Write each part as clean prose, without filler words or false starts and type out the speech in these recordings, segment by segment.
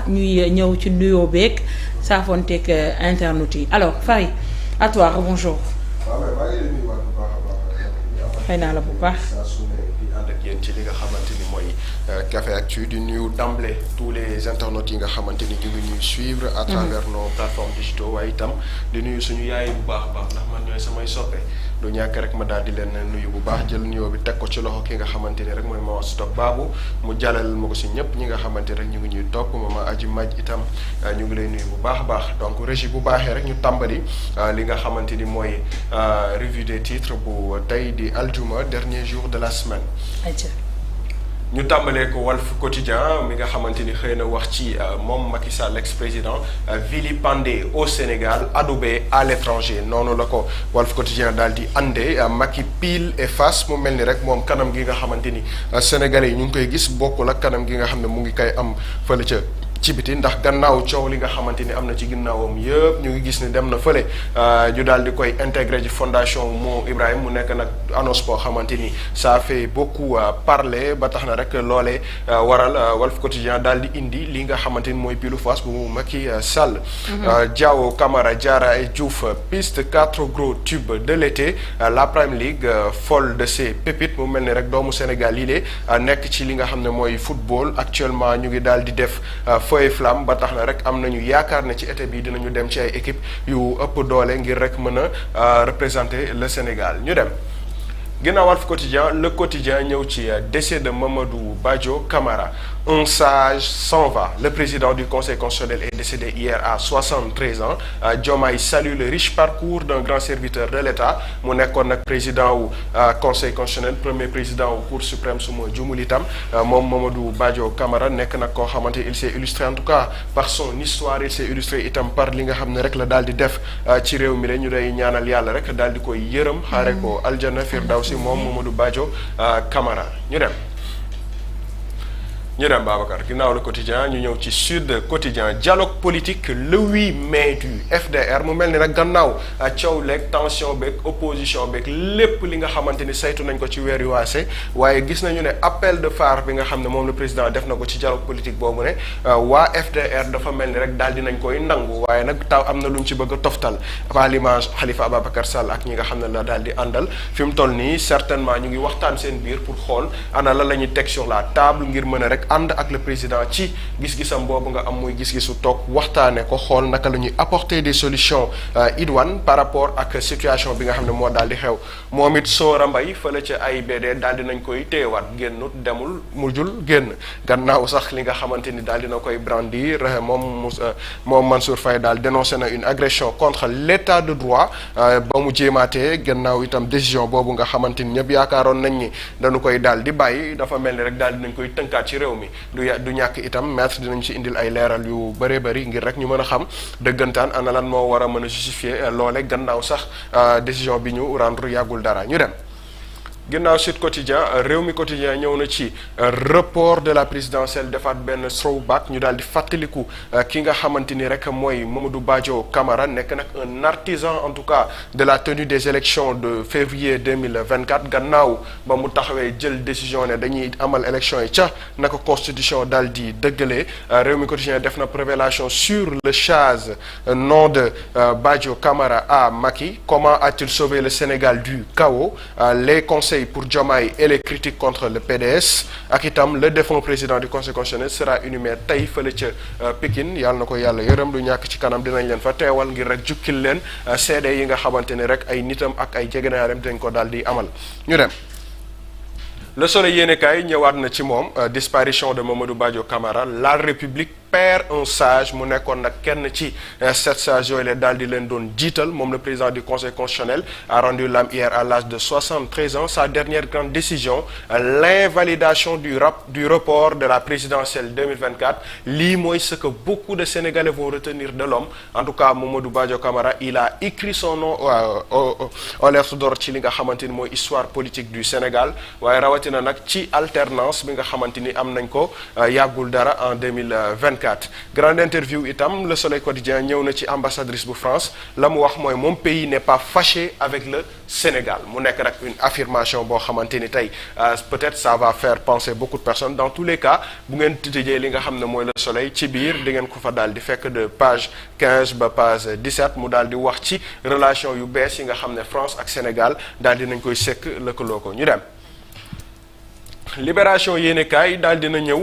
ñuy ñëw ci nuyoo beeg saafonteeg internautes yi alors Fary à toi bonjour. xëy naa la bu baax. ànd ak yéen ci li nga xamante ni mooy Café Actu di nuyu d'emblée tous les internautes yi nga xamante ni ñu ngi ñuy suivre à travers nos plateformes digitaux waaye itam di nuyu suñu yaay bu baax a baax ndax man ñooy samay soppe du ñàkk rek ma daal di leen nuyu bu baax jël nuyoo bi teg ko ci loxo ki nga xamante ni rek mooy Maman Stop Babou mu jàllal ma ko si ñëpp ñi nga xamante rek ñu ngi ñuy topp Maman Aji Maj itam ñu ngi lay nuyu bu baax a baax donc régie bu baaxee rek ñu tàmbali li nga xamante ni mooy revue des titres bu tey di aljuma dernier jour de la semaine. ñu tàmbalee ko Walf Quotidien mi nga xamante ni xëy na wax ci moom Macky Sall ex-président vilipendé au Sénégal adoubé à l'étranger noonu la ko Walf Quotidien daal di andee Macky pile et face mu mel ni rek moom kanam gi nga xamante ni sénégalais yi ñu ngi koy gis bokkul ak kanam gi nga xam ne mu ngi koy am fële ca ci biti ndax gannaaw coow li nga xamante ni am na ci ginnaawam yëpp ñu ngi gis ni dem na fële ñu daal di koy intégré ci fondation Mo Ibrahima mu nekk nag annonce boo xamante ni ça fait beaucoup parler ba tax na rek loolee waral Walf Quotidien daal di indi li nga xamante ni mooy pilu face bu Macky Sall. Diao Camara Diarra et Diouf piste 4 gros tubes de l'été la Premier League folle de ses pépites mu mel ni rek doomu Sénégal yi lee nekk ci li nga xam ne mooy football actuellement ñu ngi daal di def. Feuille flamme ba tax na rek am nañu yaakaar ne ci été bi dinañu dem ci ay équipe yu ëpp doole ngir rek mën a représenter le Sénégal ñu dem ginnaaw Walf Quotidien le quotidien ñëw ci décès de Mamadou Badio Camara un sage s'en va le président du conseil constitutionnel est décédé hier à 73 ans Diomaye salue le riche parcours d'un grand serviteur de l'État mu nekkoon nag président wu conseil constitutionnel premier président wu cour suprême su ma jumul itam moom Mamadou Badio Camara nekk nag koo xamante il s'est illustré en tout cas par son histoire il s'est illustré itam par li nga xam ne rek la daal di def ci réew mi la ñu day ñaanal yàlla rek daal di koy yërëm xaare ko aljana firdawsi moom Mamadou Badio Camara ñu dem Babacar ginnaaw le quotidien ñu ñëw ci Sud Quotidien dialogue politique le 8 mai du FDR mu mel ni nag gannaaw coow leeg tension beeg opposition beeg lépp li nga xamante ni saytu nañ ko ci weer yu waase waaye gis nañu ne appel de phare bi nga xam ne moom le président def na ko ci dialogue politique boobu ne waa FDR dafa mel ni rek daal dinañ koy nangu waaye nag taw am na lu mu ci bëgg a toftal à l'image Khalifa Ababacar Sall ak ñi nga xam ne la daal di àndal fi mu toll nii certainement ñu ngi waxtaan seen biir pour xool ana la ñuy teg sur la table ngir mën a rek ànd ak le président ci gis-gisam boobu nga am muy gis-gisu toog waxtaane ko xool naka la ñuy apporter des solutions idoines par rapport ak situation bi nga xam ne moo daal di xew moom it Soora Mbaye fële ca AIBD daal di nañ koy téewaat génnut demul mujjul génn gannaaw sax li nga xamante ni daal dina koy brandir moom Mansour Faye daal dénoncé na une agression contre l'état de droit ba mu jéemaatee gannaaw itam décision boobu nga xamante ni ñëpp yaakaaroon nañ ni dañu koy daal di bàyyi dafa mel ni rek daal dinañ koy tënkaat ci réew mi du ñàkk itam maître dinañ ci indil ay leeral yu bëree bëri ngir rek ñu mën a xam dëggantaan ana lan moo war a mën a justifier loole gannaaw sax décision bi ñu rendre yàggul dara ñu dem ginnaaw Sud Quotidien Rewmi Quotidien ñëw na ci report de la présidentielle defaat benn throwback ñu daal di fàttaliku ki nga xamante ni rek mooy Mamadou Badio Camara nekk nag un artisan en tout cas de la tenue des élections de février 2024 gannaaw ba mu taxawee jël décision ne dañuy amal élection yi ca naka constitution daal di dëggalee Rewmi Quotidien def na révélation sur le charge nom de Badio Camara à Macky comment a-t-il sauvé le Sénégal du chaos les conseils pour Diomaye et les critiques contre le PDS ak itam le défunt président du conseil constitutionnel sera inhumé tey fële ca Pikine yàlla na ko yàlla yërëm du ñàkk ci kanam dinañ leen fa teewal ngir rek jukkil leen seede yi nga xamante ne rek ay nitam ak ay jegenaarem dañ ko daal di amal ñu dem Le Soleil yéenekaay ñëwaat na ci moom disparition de Mamadou Badio Camara la République perd un sage mu nekkoon nag kenn ci 7 sages yooyu la daal di leen doon jiital moom le président du conseil constitutionnel a rendu l'âme hier à l'âge de 73 ans sa dernière grande décision l'invalidation du report de la présidentielle 2024 lii mooy ce que beaucoup de Sénégalais vont retenir de l'homme en tout cas Mamadou Badio Camara il a écrit son nom aux lettres d'or ci li nga xamante ni mooy histoire politique du Sénégal waaye rawatina nag ci alternance bi nga xamante ni am nañ ko yàggul dara en 2024 24 grande interview itam Le Soleil quotidien ñëw na ci ambassadrice bu France la mu wax mooy mon pays n'est pas fâché avec le Sénégal mu nekk nag une affirmation boo xamante ni tey peut-être ça va faire penser beaucoup de personnes dans tous les cas bu ngeen tijjee li nga xam ne mooy Le Soleil ci biir di ngeen ko fa daal di fekk de page 15 ba page 17 mu daal di wax ci relation yu bees yi nga xam ne France ak Sénégal daal di nañ koy sekk lëkkaloo ko ñu dem. Libération yéenekaay daal dina ñëw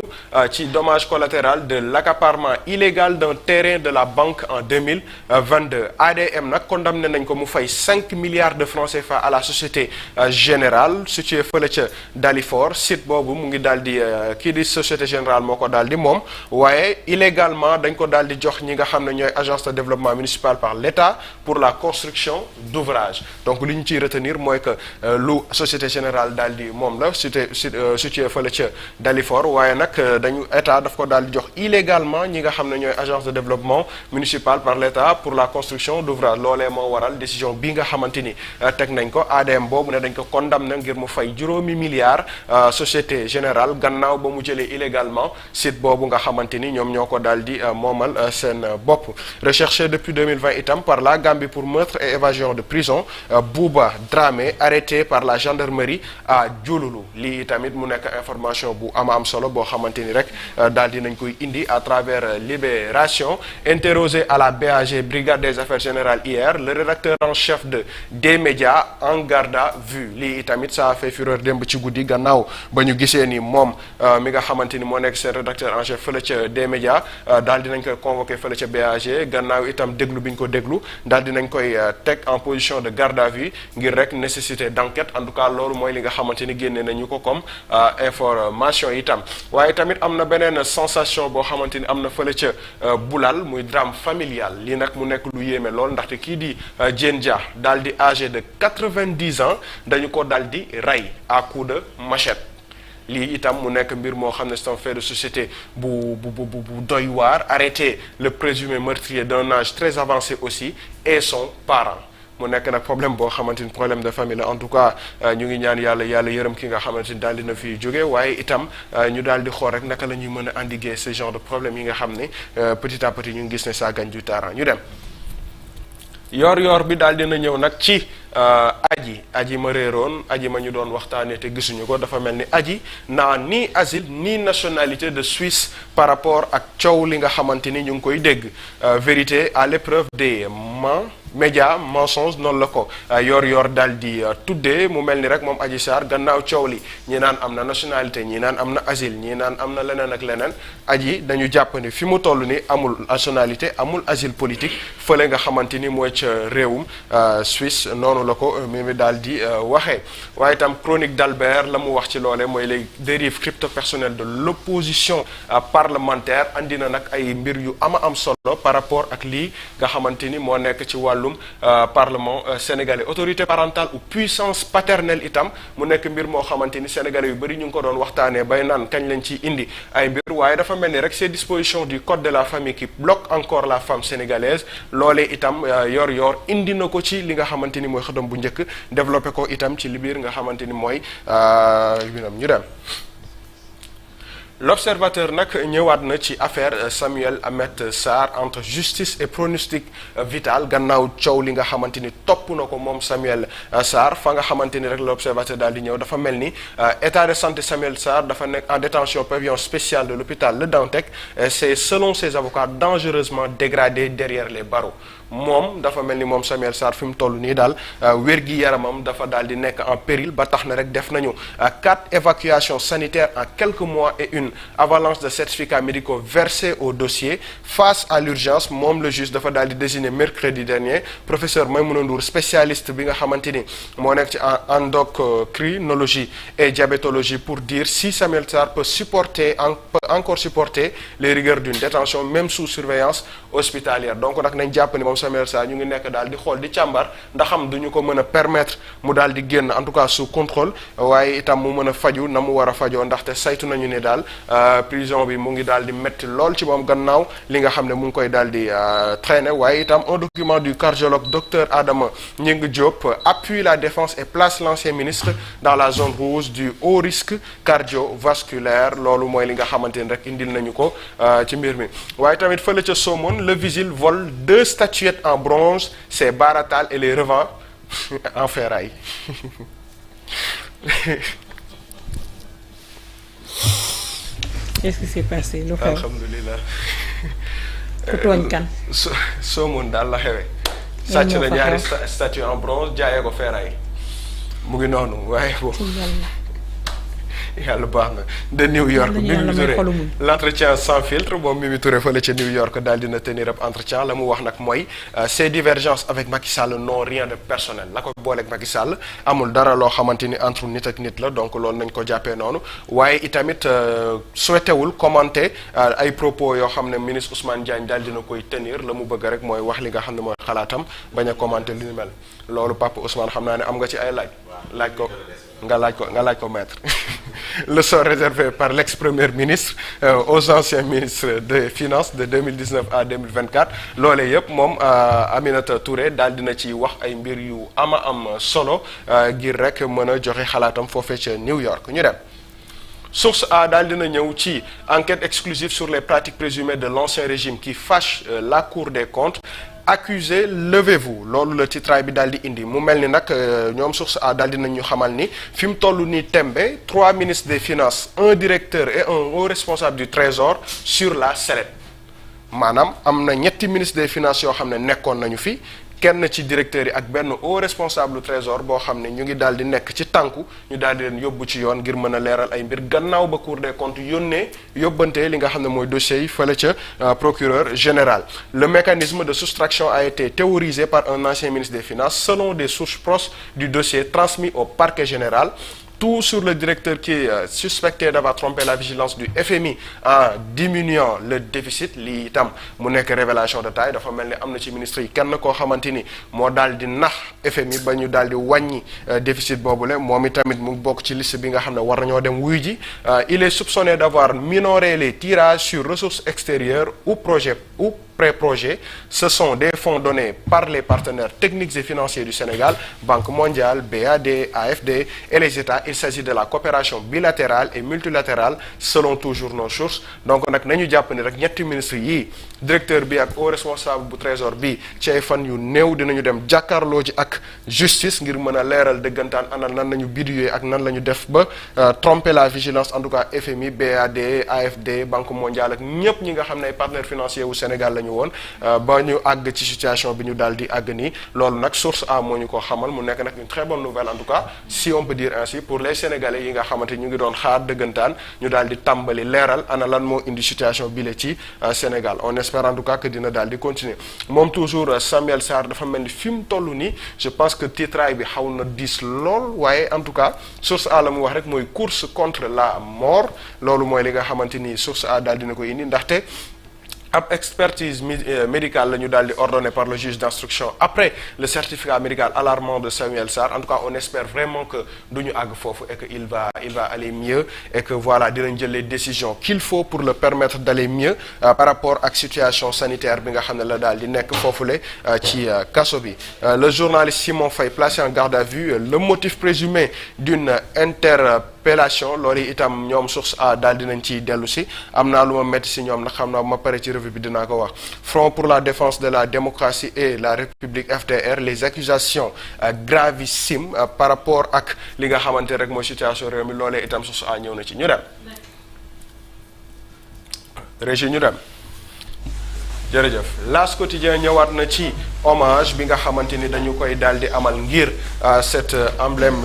ci dommage collatéral de l'accaparement illégal d'un terrain de la banque en 2022 ADM nag condamné nañ ko mu fay 5 milliards de francs CFA à la Société Générale situé fële ca Dalifort site boobu mu ngi daal di kii di Société Générale moo ko daal di moom waaye illégalement dañ ko daal di jox ñi nga xam ne ñooy agence de développement municipal par l'État pour la construction d'ouvrages donc li ñu ciy retenir mooy que lu Société Générale daal di moom la situé fële ca Dalifort waaye nag dañu état daf ko daal di jox illégalement ñi nga xam ne ñooy agence de développement municipal par l'État pour la construction d'ouvrage loolee moo waral décision bi nga xamante ni teg nañ ko ADM boobu ne dañ ko condamné ngir mu fay juróomi milliards Société Générale gannaaw ba mu jëlee illégalement site boobu nga xamante ni ñoom ñoo ko daal di moomal seen bopp recherché depuis 2020 itam par la Gambie pour meurtre et évasion de prison Bouba Dramé arrêté par la gendarmerie à Diouloulou lii tamit mu nekk information bu am solo boo xamante ni rek daal di nañ koy indi à travers Libération interrogé à la BAG brigade des affaires générales hier le rédacteur en chef de des médias en garde à vue lii tamit ça a fait fureur démb ci guddi gannaaw ba ñu gisee ni moom mi nga xamante ni moo nekk seen rédacteur en chef fële ca des médias daal dinañ koy convoqué fële ca BAG gannaaw itam déglu bi ñu ko déglu daal dinañ koy teg en position de garde à vue ngir rek nécessité d'enquête en tout cas loolu mooy li nga xamante ni génne nañu ko comme information itam waaye tamit am na beneen sensation boo xamante ni am na fële ca Boulal muy drame familial lii nag mu nekk lu yéeme lool ndaxte kii di Diène Dia daal di âgé de 90 ans dañu ko daal di rey à coup de machette lii itam mu nekk mbir moo xam ne c'est un fait de société bu doy waar arrêter le présumé meurtrier d'un âge très avancé aussi et son parent mu nekk nag problème boo xamante ni problème de famille la en tout cas ñu ngi ñaan yàlla yërëm ki nga xamante ni daal dina fi jóge waaye itam ñu daal di xool rek naka la ñuy mën a endiguer ce genre de problème yi nga xam ne petit à petit ñu ngi gis ne ça gagne du terrain ñu dem yor bi daal dina ñëw nag ci aji ma réeroon aji ma ñu doon waxtaanee te gisuñu ko dafa mel ni aji naa ni asile ni nationalité de Suisse par rapport ak coow li nga xamante ni ñu ngi koy dégg vérité à l'épreuve des média mensonge noonu la ko yor daal di tuddee mu mel ni rek moom Adji Sarr gannaaw coow li ñi naan am na nationalité ñi naan am na asile ñi naan am na leneen ak leneen aji dañu jàpp ni fi mu toll ni amul nationalité amul asile politique fële nga xamante ni mooy ca réewum Suisse noonu la ko mi daal di waxee waaye itam chronique d'Albert la mu wax ci loole mooy les dérives crypto-personnelles de l'opposition parlementaire andi na nag ay mbir yu am solo par rapport ak lii nga xamante ni moo nekk ci wàllum parlement sénégalais autorité parentale ou puissance paternelle itam mu nekk mbir moo xamante ni sénégalais yu bëri ñu ngi ko doon waxtaanee bay naan kañ lañ ciy indi ay mbir waaye dafa mel ni rek ces dispositions du code de la famille qui bloquent encore la femme sénégalaise loolee itam yor indi na ko ci li nga xamante ni mooy xëtam bu njëkk développé ko itam ci li biir nga xamante ni mooy ñu dem L'Observateur nag ñëwaat na ci affaire Samuel Ahmed Sarr entre justice et pronostic vital gannaaw coow li nga xamante ni topp na ko moom Samuel Sarr fa nga xamante ni rek L'Observateur daal di ñëw dafa mel ni état de santé Samuel Sarr dafa nekk en détention pavillon spécial de l'hôpital Le Dantec c'est selon ses avocats dangereusement dégradé derrière les barreaux moom dafa mel ni moom Samuel Sarr fi mu toll nii daal wér-gi-yaramam dafa daal di nekk en péril ba tax na rek def nañu 4 évacuations sanitaires en quelques mois et une avalanche de certificats médicaux versés au dossier face à l'urgence moom le juge dafa daal di désigner mercredi dernier professeur Maïmouna Ndour spécialiste bi nga xamante ni moo nekk ci endocrinologie et diabétologie pour dire si Samuel Sarr peut encore supporter les rigueurs d'une détention même sous surveillance hospitalière donc nag nañ jàpp ni moom Samuel Sarr ñu ngi nekk daal di xool di càmbar ndax xam duñu ko mën a permettre mu daal di génn en tout cas sous contrôle waaye itam mu mën a faju na mu war a fajoo ndaxte saytu nañu ne daal prison bi mu ngi daal di métti lool ci moom gannaaw li nga xam ne mu ngi koy daal di traîner waaye itam un document du cardiologue docteur Adama Gningue Diop appuie la défense et place l'ancien ministre dans la zone rouge du haut risque cardiovasculaire loolu mooy li nga xamante ni rek indil nañu ko ci mbir mi waaye tamit fële ca Somone le vigile vole 2 statuettes en bronze ses baratal et les revend en ferraille. Qu'est-ce qui s'est passé lu xew alhamdulilah. ku tooñ kan. Somone daal la xewe sàcc na ñaari statue en bronze jaayee ko ferraille mu ngi noonu waaye boobu. yàlla baax na de New York Mimi Touré l'entretien sans filtre moom Mimi Touré fële ca New York daal dina tenir ab entretien la mu wax nag mooy ces divergences avec Macky Sall n'ont rien de personnel la ko booleeg Macky Sall amul dara loo xamante ni entre nit ak nit la donc loolu nañ ko jàppee noonu waaye itamit souhaité wul commenter ay propos yoo xam ne ministre Ousmane Diagne daal dina koy tenir la mu bëgg rek mooy wax li nga xam ne mooy xalaatam bañ a commenter li ni mel loolu Papa Ousmane xam naa ne am nga ci ay laaj ko nga laaj ko maître le sort réservé par l'ex-premier ministre aux anciens ministres des finances de 2019 à 2024 loolee yëpp moom Aminata Touré daal dina ci wax ay mbir yu am solo ngir rek mën a joxe xalaatam foofee ca New York ñu dem. Source A daal dina ñëw ci enquête exclusive sur les pratiques présumées de l'ancien régime qui fâche la Cour des comptes. Accusé, levez-vous loolu la titraay bi daal di indi mu mel ni nag ñoom Source A daal di nañ ñu xamal ni fi mu toll nii tembe 3 ministres des finances un directeur et un haut responsable du trésor sur la sellette maanaam am na ñetti ministres des finances yoo xam ne nekkoon nañu fi kenn ci directeurs yi ak benn haut responsable du trésor boo xam ne ñu ngi daal di nekk ci tànku ñu daal di leen yóbbu ci yoon ngir mën a leeral ay mbir gannaaw ba Cour des comptes yóbbante li nga xam ne mooy dossier yi fële ca procureur général. Le mécanisme de soustraction a été théorisé par un ancien ministre des Finances selon des sources proches du dossier transmis au parquet général. Tout sur le directeur qui est suspecté d'avoir trompé la vigilance du FMI en diminuant le déficit lii itam mu nekk révélation de taille dafa mel ni am na ci ministre yi kenn koo xamante ni moo daal di nax FMI ba ñu daal di wàññi déficit boobule moom itamit mu bokk ci liste bi nga xam ne war nañoo dem wuy ji il est soupçonné d'avoir minoré les tirages sur ressources extérieures ou pré-projet. Ce sont des fonds donnés par les partenaires techniques et financiers du Sénégal, Banque mondiale, BAD, AFD et les États. Il s'agit de la coopération bilatérale et multilatérale selon toujours nos sources. Donc nag nañu jàpp ni rek ñetti ministre yii directeur bi ak haut responsable bu trésor bi ci ay fan yu néew dinañu dem jàkkaarloo ji ak justice ngir mën a leeral dëggantaan ana nan nañu biduyee ak nan la ñu def ba tromper la vigilance en tout cas FMI, BAD, AFD, Banque mondiale ak ñëpp ñi nga xam ne ay partenaires financiers wu Sénégal la ñu woon ba ñu àgg ci situation bi ñu daal di àgg nii loolu nag source A moo ñu ko xamal mu nekk nag une très bonne nouvelle en tout cas si on peut dire ainsi pour les Sénégalais yi nga xamante ñu ngi doon xaar dëggantaan ñu daal di tàmbali leeral ana lan moo indi situation bi la ci Sénégal on espère en tout cas que dina daal di continuer moom toujours Samuel Sarr dafa mel ni fi mu toll nii je pense que titraay bi xaw na diis lool waaye en tout cas source A la mu wax rek mooy course contre la mort loolu mooy li nga xamante ni source A daal dina ko indi ndaxte ab expertise médicale la ñu daal di ordonnée par le juge d'instruction après le certificat médical alarmant de Samuel Sarr en tout cas on espère vraiment que du ñu àgg foofu et que il va aller mieux et que voilà dinañ jël les décisions qu'il faut pour le permettre d'aller mieux par rapport ak situation sanitaire bi nga xam ne la daal di nekk foofule ci kaso bi. Le journaliste Simon Faye placé en garde à vue le motif présumé d'une interpellation loolu itam ñoom source A daal dinañ ciy dellu si am naa lu ma métti si ñoom nag xam naa ma pare ci revue bi dinaa ko wax. Front pour la défense de la démocratie et la République FDR les accusations gravissimes par rapport ak li nga xamante rek mooy situation réew mi loolee itam source A ñëw na ci ñu dem régie ñu dem jërëjëf L'As Quotidien ñëwaat na ci hommage bi nga xamante ni dañu koy daal di amal ngir cet emblème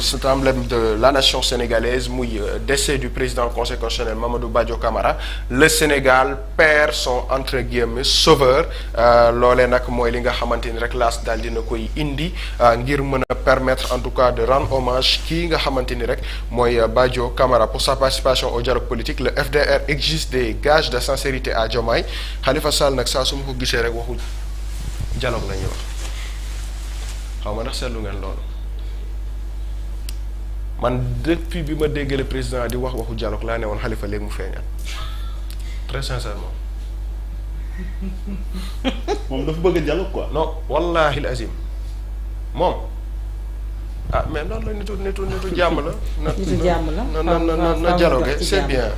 de la nation sénégalaise muy décès du président conseil constitutionnel Mamadou Badio Camara le Sénégal perd son entre guillemets sauveur loolee nag mooy li nga xamante ni rek L'As daal dina koy indi ngir mën a permettre en tout cas de rendre hommage kii nga xamante ni rek mooy Badio Camara pour sa participation au dialogue politique le FDR exige des gages de sincérité à Diomaye Khalifa Sall nag saa su ma ko gisee rek dialogue la ñuy wax xaw ma ndax seetlu ngeen loolu man depuis bi ma déggee le président di wax waxu dialogue laa ne woon Khalifa léegi mu feeñaat très sincèrement. moom dafa bëgg a dialogue quoi. non wallahi al azim moom ah mais noonu la nitu jàmm la. nitu jàmm la na dialogue c'est bien.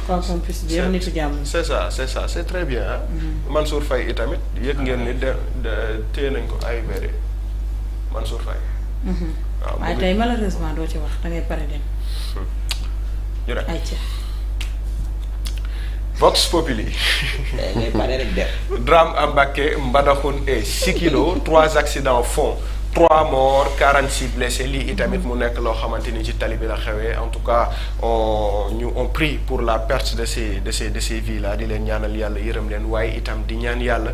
quoi qu'on puisse dire nitu jàmm. c'est ça c'est très bien ah. Mansour Faye itamit yëg ngeen ni de téye nañ ko ay AIBD Mansour Faye. waaw waaye tey malheureusement doo ci wax da ngay pare dem. ñu dem ayca. Vox Populi. ngay pare rek dem. Drame à Mbacké, Mbadakhoune et Sikilo 3 accidents font 3 morts 46 blessés lii itamit mu nekk loo xamante ni ci tali bi la xewee en tout cas on prie pour la perte de ces vies là di leen ñaanal yàlla yërëm leen waaye itam di ñaan yàlla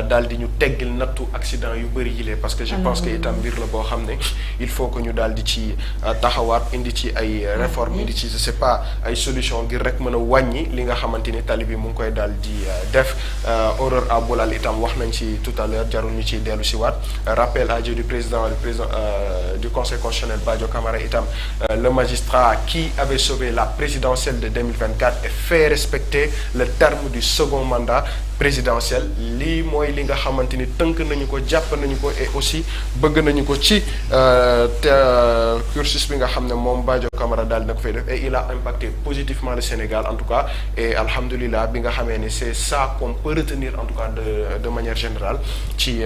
daal di ñu teggil nattu accident yu bëri yi parce que je pense que itam mbir la boo xam ne il faut que ñu daal di ci taxawaat indi ci ay réformes indi ci je sais pas ay solution ngir rek mën a wàññi li nga xamante ni tali bi mu ngi koy daal di def horreur à Boulal itam wax nañ ci tout à l'heure jarul ñu ciy dellu si waat rappel à Dieu du président du conseil constitutionnel Badio Camara itam le magistrat qui avait sauvé la présidentielle de 2024 et fait respecter le terme du second mandat présidentiel lii mooy li nga xamante ni tënk nañu ko jàpp nañu ko et aussi bëgg nañu ko ci cursus bi nga xam ne moom Badio Camara daal na ko fay def et il a impacté positivement le Sénégal en tout cas et alhamdulilah bi nga xamee ni c'est ça qu'on peut retenir en tout cas de manière générale ci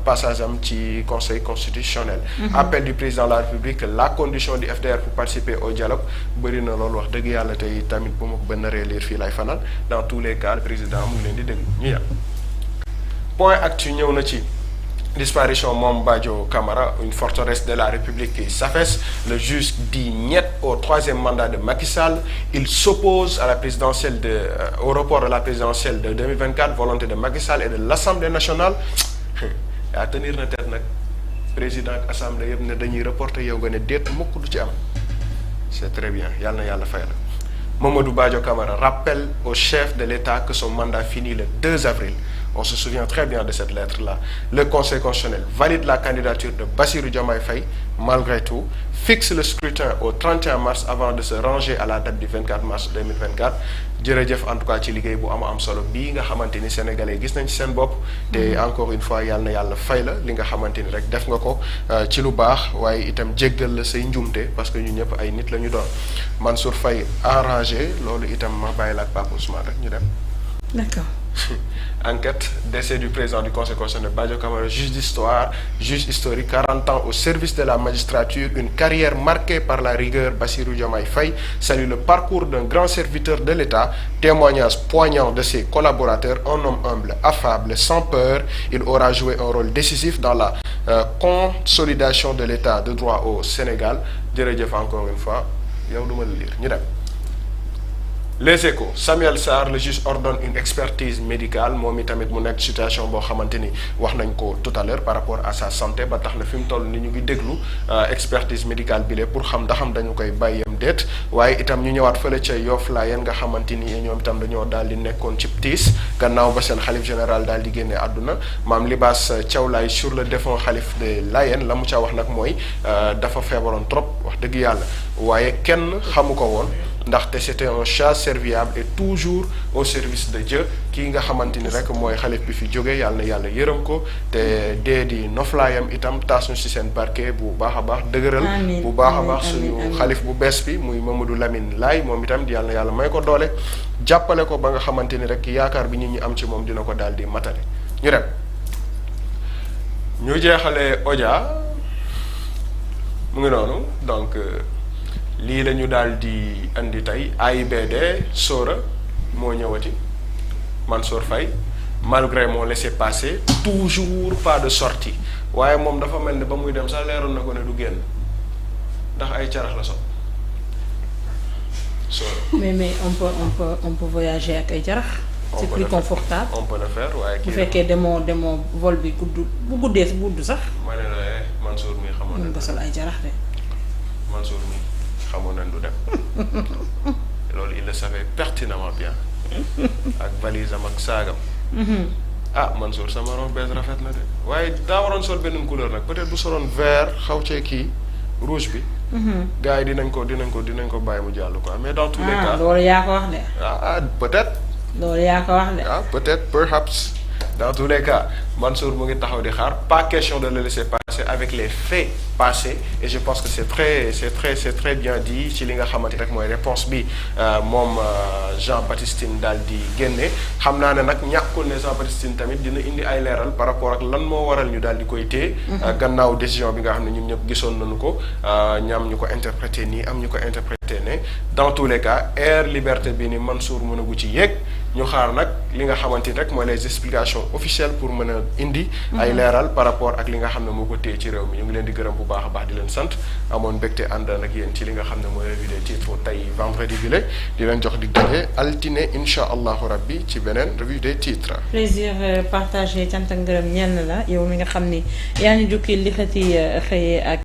passage am ci conseil constitutionnel. Appel du président de la République la condition du FDR pour participer au dialogue bëri na loolu wax dëgg yàlla tey tamit bu ma ko benn réelire fii lay fanal dans tous les cas le président mu ngi leen di dégg ñu yem. Point actu ñëw na ci disparition moom Badio Camara une forteresse de la République qui s'affaisse le juge dit niet au 3e mandat de Macky Sall il s'oppose à la présidentielle au report de la présidentielle de 2024 volonté de Macky Sall et de l'Assemblée nationale yaa tenir na tête nag président ak assemblée yëpp ne dañuy reporter yow nga ne déet mukk du ci am c'est très bien yàlla na yàlla fay la Mamadou Badio Camara rappelle au chef de l'État que son mandat finit le 2 avril. On se souvient très bien de cette lettre-là. Le Conseil constitutionnel valide la candidature de Bassirou Diomaye Faye, malgré tout, fixe le scrutin au 31 mars avant de se ranger à la date du 24 mars 2024. jërëjëf en tout cas ci liggéey bu am solo bii nga xamante ni sénégalais gis nañ ci seen bopp te encore une fois yàlla na yàlla fay la li nga xamante ni rek def nga ko ci lu baax waaye itam jéggal la say njumte parce que ñu ñëpp ay nit la ñu doon Mansour Faye arrangé loolu itam ma bàyyi la ak Pape Ousmane rek ñu dem. D'accord. Enquête, décès du président du Conseil constitutionnel Badio Camara, juge d'histoire, juge historique, 40 ans au service de la magistrature, une carrière marquée par la rigueur. Bassirou Diomaye Faye salue le parcours d'un grand serviteur de l'État, témoignage poignant de ses collaborateurs, un homme humble, affable, sans peur. Il aura joué un rôle décisif dans la consolidation de l'État de droit au Sénégal. Jërëjëf encore une fois yow du ma la lire ñu dem. Les Échos Samuel Sarr le juge ordonne une expertise médicale moom itamit mu nekk situation boo xamante ni wax nañ ko tout à l'heure par rapport à sa santé ba tax na fi mu toll ni ñu ngi déglu expertise médicale bi pour xam ndaxam dañu koy bàyyam déet waaye itam ñu ñëwaat fële ca Yoff Layeen nga xamante ni ñoom itam dañoo daal di nekkoon ci tiis gannaaw ba seen xalif général daal di génne àdduna maam Libaas Thiaw Laye sur le défunt xalif de Layeen la mu ca wax nag mooy dafa feebaroon trop wax dëgg yàlla waaye kenn xamu ko woon ndaxte c'était un chat serviable et toujours au service de Dieu kii nga xamante ni rek mooy xalif bi fi jóge yàlla na yàlla yërëm ko te dee di noflaayam itam taas ñu ci seen barke bu baax a baax dëgëral bu baax a baax suñu xalif bu bees bi muy Mamadou Lamine Laye moom itam yàlla na yàlla may ko doole jàppale ko ba nga xamante ni rek yaakaar bi nit ñi am ci moom dina ko daal di matale ñu dem ñu jeexalee Odia mu ngi noonu donc lii la ñu daal di andi tey AIBD Sora moo ñëwati Mansour Faye malgré mon laissez-passer toujours pas de sortie waaye moom dafa mel ni ba muy dem sax leeroon na ko ne du génn ndax ay carax la so Sora. mais on peut voyager ak ay carax. c'est plus confortable. on peut le faire waaye kii bu fekkee demoo vol bi gudd bu guddee si gudd sax. ma ne la Mansour mi xamoon na. mën nga sol ay carax de. Mansour mi. xamoon nañ du dem loolu il le savait pertinemment bien ak valise am ak saagam ah Mansour sa marron bees rafet na de waaye daa waroon sol beneen couleur nag peut-être bu soloon vert xaw cee kii rouge bi. gars yi dinañ ko bàyyi mu jàll quoi mais dans tous les cas. loolu yaa ko wax de. peut-être. loolu yaa ko wax de. peut-être perhaps dans tous les cas Mansour mu ngi taxaw di xaar pas question de le laisser passer avec les faits passés et je pense que c'est très bien dit ci li nga xamante rek mooy réponse bi moom Jean-Baptiste Tine daal di génne xam naa ne nag ñàkkul ne Jean-Baptiste Tine tamit dina indi ay leeral par rapport ak lan moo waral ñu daal di koy téye. gannaaw décision bi nga xam ne ñun ñëpp gisoon nañu ko ñaam ñu ko interprété nii am ñu ko interprété ne dans tous les cas air liberté bi ni Mansour mënagu ci yéeg ñu xaar nag li nga xamante ni rek mooy les explications officielles pour mën a indi ay leeral par rapport ak li nga xam ne moo ko téye ci réew mi ñu ngi leen di gërëm bu baax a baax di leen sant amoon mbégte ànd ak yéen ci li nga xam ne mooy revue des titres tey vendredi bi la di leen jox di daje altine incha allahu rabbi ci beneen revue des titres. plaisir partagé cant ak ngërëm ñenn la yow mi nga xam ni yaa ngi jukki li xëti xëyee ak